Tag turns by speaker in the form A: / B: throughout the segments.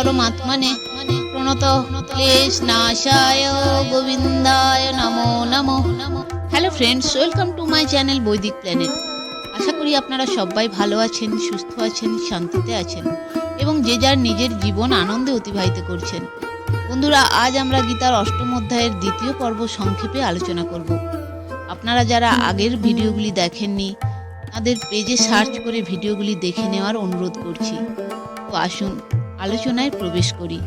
A: পরমাত্মনে প্রণত ক্লেশ নাশায় গোবিন্দায় নমো নমো। Hello friends, welcome to my channel বৈদিক planet. আশা করি আপনারা সবাই ভালো আছেন, সুস্থ আছেন, শান্তিতে আছেন এবং যে যার নিজের জীবন আনন্দে অতিবাহিত করছেন। বন্ধুরা, আজ আমরা গীতার অষ্টম অধ্যায়ের দ্বিতীয় পর্ব সংক্ষেপে আলোচনা করব। আপনারা যারা আগের ভিডিওগুলি দেখেননি তাদের পেজে সার্চ করে ভিডিওগুলি দেখে নেওয়ার অনুরোধ করছি। তো আসুন আলোচনায় প্রবেশ করি।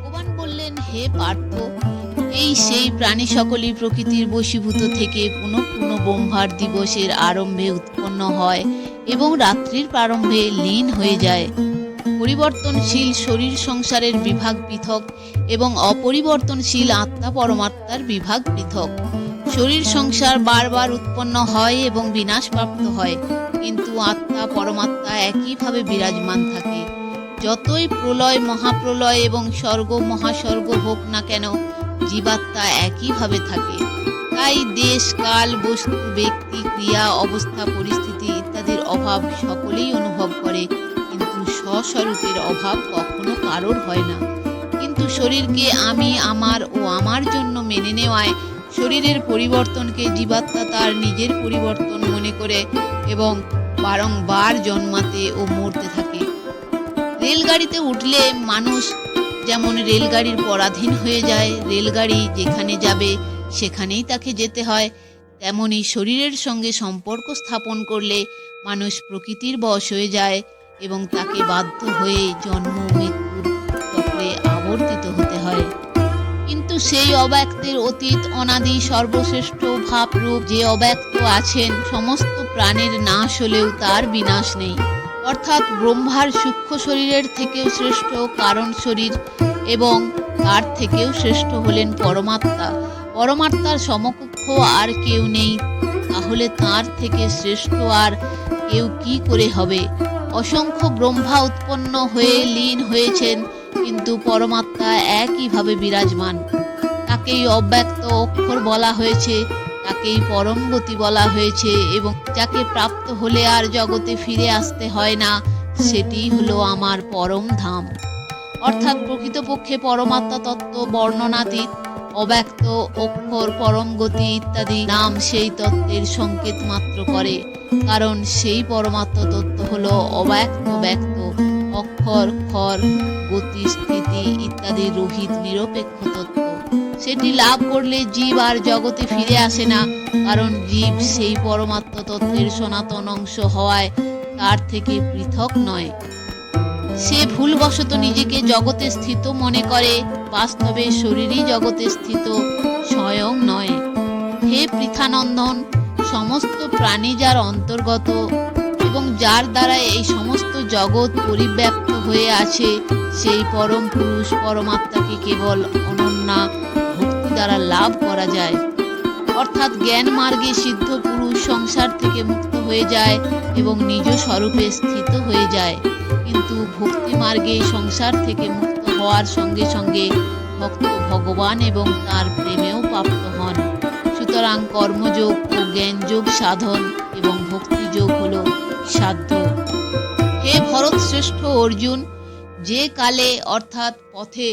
A: ভগবান বললেন, হে পার্থ, এই সেই প্রাণী সকলই প্রকৃতির বশীভূত থেকে পুনঃ পুনঃ ব্রহ্মার দিবসের আরম্ভে উৎপন্ন হয় এবং রাত্রির প্রারম্ভে লীন হয়ে যায়। পরিবর্তনশীল শরীর সংসারের বিভাগ পৃথক এবং অপরিবর্তনশীল আত্মা পরমাত্মার বিভাগ পৃথক। শরীর সংসার বারবার উৎপন্ন হয় এবং বিনাশপ্রাপ্ত হয়, কিন্তু আত্মা পরমাত্মা একইভাবে বিরাজমান থাকে। যতই প্রলয়, মহাপ্রলয় এবং স্বর্গ মহাস্বর্গ হোক না কেন, জীবাত্মা একইভাবে থাকে। তাই দেশ, কাল, বস্তু, ব্যক্তি, ক্রিয়া, অবস্থা, পরিস্থিতি ইত্যাদির অভাব সকলেই অনুভব করে, কিন্তু স্বস্বরূপের অভাব কখনো কারোর হয় না। কিন্তু শরীরকে আমি, আমার ও আমার জন্য মেনে নেওয়ায় শরীরের পরিবর্তনকে জীবাত্মা তার নিজের পরিবর্তন মনে করে এবং বারংবার জন্মাতে ও মরতে থাকে। রেলগাড়িতে উঠলে মানুষ যেমন রেলগাড়ির পরাধীন হয়ে যায়, রেলগাড়ি যেখানে যাবে সেখানেই তাকে যেতে হয়, তেমনি শরীরের সঙ্গে সম্পর্ক স্থাপন করলে মানুষ প্রকৃতির বশ হয়ে যায় এবং তাকে বাধ্য হয়ে জন্ম মৃত্যুর চক্রে আবর্তিত হতে হয়। কিন্তু সেই অব্যক্তের অতীত অনাদি সর্বশ্রেষ্ঠ ভাবরূপ যে অব্যক্ত আছেন, সমস্ত প্রাণের নাশ হলেও তার বিনাশ নেই। অর্থাৎ ব্রহ্মার সূক্ষ্ম শরীরের থেকেও শ্রেষ্ঠ কারণ শরীর এবং তার থেকেও শ্রেষ্ঠ হলেন পরমাত্মা। পরমাত্মার সমকক্ষ আর কেউ নেই, তাহলে তার থেকে শ্রেষ্ঠ আর কেউ কি করে হবে? অসংখ্য ব্রহ্মা উৎপন্ন হয়ে লীন হয়েছেন, কিন্তু পরমাত্মা একইভাবে বিরাজমান। তাকেই অব্যক্ত অক্ষর বলা হয়েছে, তাকেই পরম গতি বলা হয়েছে এবং যাকে প্রাপ্ত হলে আর জগতে ফিরে আসতে হয় না, সেটি হলো আমার পরম ধাম। অর্থাৎ প্রকৃতপক্ষে পরমাত্মা তত্ত্ব বর্ণনাতীত। অব্যক্ত, অক্ষর, পরম গতি ইত্যাদি নাম সেই তত্ত্বের সংকেত মাত্র করে, কারণ সেই পরমাত্মা তত্ত্ব হলো অব্যক্ত, ব্যক্ত, অক্ষর, ক্ষর, গতি, স্থিতি ইত্যাদি রহিত নিরপেক্ষ তত্ত্ব। সেটি লাভ করলে জীব আর জগতে ফিরে আসে না, কারণ জীব সেই পরমাত্মা তত্ত্বের সনাতন অংশ হওয়ায় তার থেকে পৃথক নয়। সে ভুলবশত নিজেকে জগতে স্থিত মনে করে, বাস্তবে শরীরই জগতে স্থিত, স্বয়ং নয়। হে পৃথানন্দন, সমস্ত প্রাণী যার অন্তর্গত এবং যার দ্বারা এই সমস্ত জগৎ পরিব্যাপ্ত হয়ে আছে, সেই পরম পুরুষ পরমাত্মাকে কেবল অনন্যা ভক্তি দ্বারা লাভ করা যায়। অর্থাৎ জ্ঞান মার্গে সিদ্ধ পুরুষ সংসার থেকে মুক্ত হয়ে যায় এবং নিজ স্বরূপে স্থিত হয়ে যায়, কিন্তু ভক্তি মার্গে সংসার থেকে মুক্ত হওয়ার সঙ্গে সঙ্গে ভক্ত ভগবান এবং তার প্রেমেও প্রাপ্ত হন। সুতরাং কর্মযোগ ও জ্ঞানযোগ সাধন এবং ভক্তিযোগ হল সাধ্য। হে ভরত শ্রেষ্ঠ অর্জুন, যে কালে অর্থাৎ পথে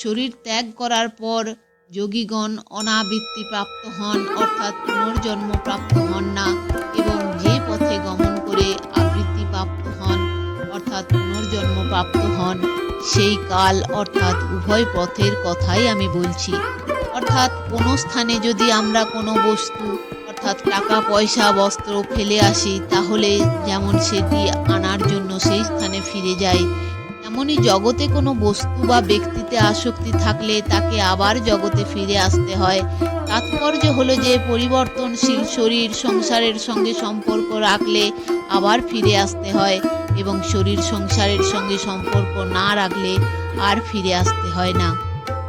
A: শরীর ত্যাগ করার পর যোগীগণ অনাবৃত্তি প্রাপ্ত হন, অর্থাৎ পুনর্জন্ম প্রাপ্ত হন না, এবং যে পথে গমন করে আবৃত্তি প্রাপ্ত হন, অর্থাৎ পুনর্জন্ম প্রাপ্ত হন, সেই কাল অর্থাৎ উভয় পথের কথাই আমি বলছি। অর্থাৎ কোনো স্থানে যদি আমরা কোনো বস্তু অর্থাৎ টাকা, পয়সা, বস্ত্র ফেলে আসি, তাহলে যেমন সেটি আনার জন্য সেই স্থানে ফিরে যায়, এমনই জগতে কোনো বস্তু বা ব্যক্তিতে আসক্তি থাকলে তাকে আবার জগতে ফিরে আসতে হয়। তাৎপর্য হলো যে পরিবর্তনশীল শরীর সংসারের সঙ্গে সম্পর্ক রাখলে আবার ফিরে আসতে হয় এবং শরীর সংসারের সঙ্গে সম্পর্ক না রাখলে আর ফিরে আসতে হয় না।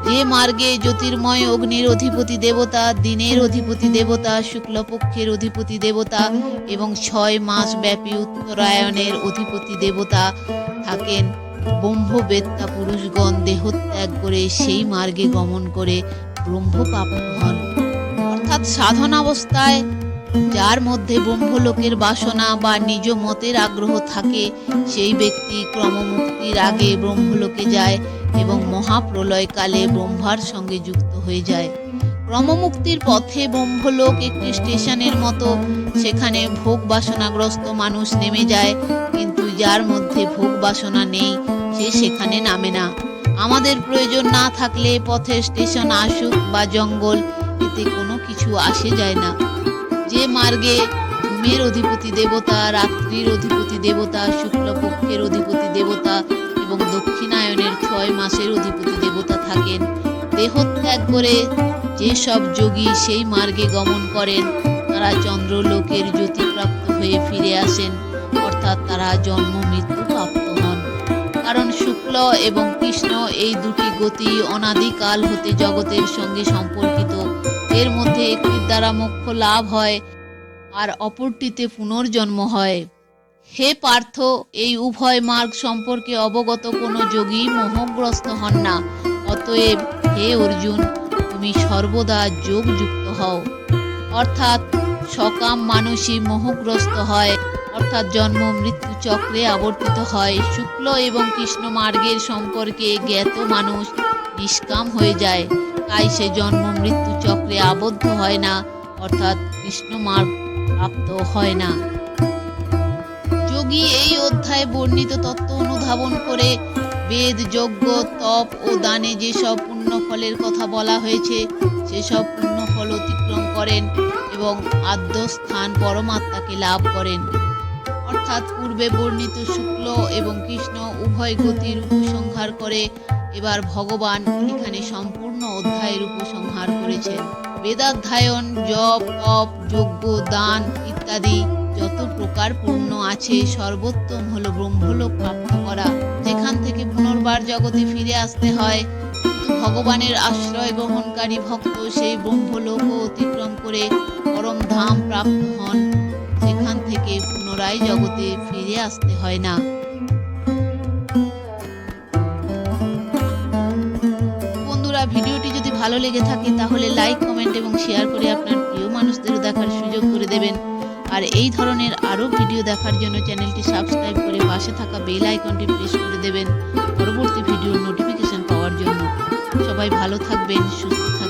A: যে মার্গে জ্যোতির্ময় অগ্নির অধিপতি দেবতা, দিনের অধিপতি দেবতা, শুক্লপক্ষের অধিপতি দেবতা এবং 6 মাস ব্যাপী উত্তরায়ণের অধিপতি দেবতা থাকেন, ব্রহ্মবেত্তা পুরুষগণ দেহত্যাগ করে সেই মার্গে গমন করে ব্রহ্মপ্রাপ্ত হন। অর্থাৎ সাধনাবস্থায় যার মধ্যে ব্রহ্মলোকের বাসনা বা নিজ মতের আগ্রহ থাকে সেই ব্যক্তি ক্রমমুক্তির আগে ব্রহ্মলোকে যায় এবং মহাপ্রলয়কালে ব্রহ্মার সঙ্গে যুক্ত হয়ে যায়। ক্রমমুক্তির পথে ব্রহ্মলোক একটি স্টেশনের মতো, সেখানে ভোগ বাসনাগ্রস্ত মানুষ নেমে যায়, কিন্তু যার মধ্যে ভোগ বাসনা নেই সে সেখানে নামে না। আমাদের প্রয়োজন না থাকলে পথে স্টেশন আসুক বা জঙ্গল, এতে কোনো কিছু আসে যায় না। যে মার্গে ধূমের অধিপতি দেবতা, রাত্রির অধিপতি দেবতা, শুক্লপক্ষের অধিপতি দেবতা এবং দক্ষিণায়নের 6 মাসের অধিপতি দেবতা থাকেন, দেহত্যাগ করে যেসব যোগী সেই মার্গে গমন করেন তারা চন্দ্রলোকের জ্যোতিপ্রাপ্ত হয়ে ফিরে আসেন, অর্থাৎ তারা জন্ম মৃত্যু প্রাপ্ত হন। কারণ শুক্ল এবং কৃষ্ণ এই দুটি গতি অনাদিকাল হতে জগতের সঙ্গে সম্পর্কিত। এর মধ্যে একটির দ্বারা মোক্ষ লাভ হয় আর অপরটিতে পুনর্জন্ম হয়। হে পার্থ, এই উভয় মার্গ সম্পর্কে অবগত কোনো যোগী মোহগ্রস্ত হন না। অতএব হে অর্জুন, তুমি সর্বদা যোগযুক্ত হও। অর্থাৎ সকাম মানুষই মোহগ্রস্ত হয়, অর্থাৎ জন্ম মৃত্যু চক্রে আবর্তিত হয়। শুক্ল এবং কৃষ্ণ মার্গের সম্পর্কে জ্ঞাত মানুষ নিষ্কাম হয়ে যায়, তাই সে জন্ম মৃত্যু চক্রে আবদ্ধ হয় না, অর্থাৎ কৃষ্ণ মার্গ প্রাপ্ত হয় না। যোগী এই অধ্যায়ে বর্ণিত তত্ত্ব অনুধাবন করে বেদ, যজ্ঞ, তপ ও দানে যেসব পুণ্যফলের কথা বলা হয়েছে সেসব পুণ্যফল অতিক্রম করেন এবং আদ্য স্থান পরমাত্মাকে লাভ করেন। অর্থাৎ পূর্বে বর্ণিত শুক্ল এবং কৃষ্ণ উভয় গতির উপসংহার করে এবার ভগবান এখানে সম্পূর্ণ অধ্যায়ের উপসংহার করেছেন। বেদাধ্যায়ন, জপ, তপ, যজ্ঞ, দান ইত্যাদি যত প্রকার পুণ্য আছে সর্বোত্তম হলো ব্রহ্মলোক প্রাপ্ত করা, যেখান থেকে পুনর্বার জগতে ফিরে আসতে হয়। কিন্তু ভগবানের আশ্রয় গ্রহণকারী ভক্ত সেই ব্রহ্মলোকও অতিক্রম করে পরম ধাম প্রাপ্ত হন, সেখান থেকে পুনরায় জগতে ফিরে আসতে হয় না। বন্ধুরা, ভিডিওটি যদি ভালো লেগে থাকে তাহলে লাইক, কমেন্ট এবং শেয়ার করে আপনার প্রিয় মানুষদেরও দেখার সুযোগ করে দেবেন। আর এই ধরনের আরও ভিডিও দেখার জন্য চ্যানেলটি সাবস্ক্রাইব করে পাশে থাকা বেল আইকনটি প্রেস করে দেবেন পরবর্তী ভিডিওর নোটিফিকেশন পাওয়ার জন্য। সবাই ভালো থাকবেন, সুস্থ থাকবেন।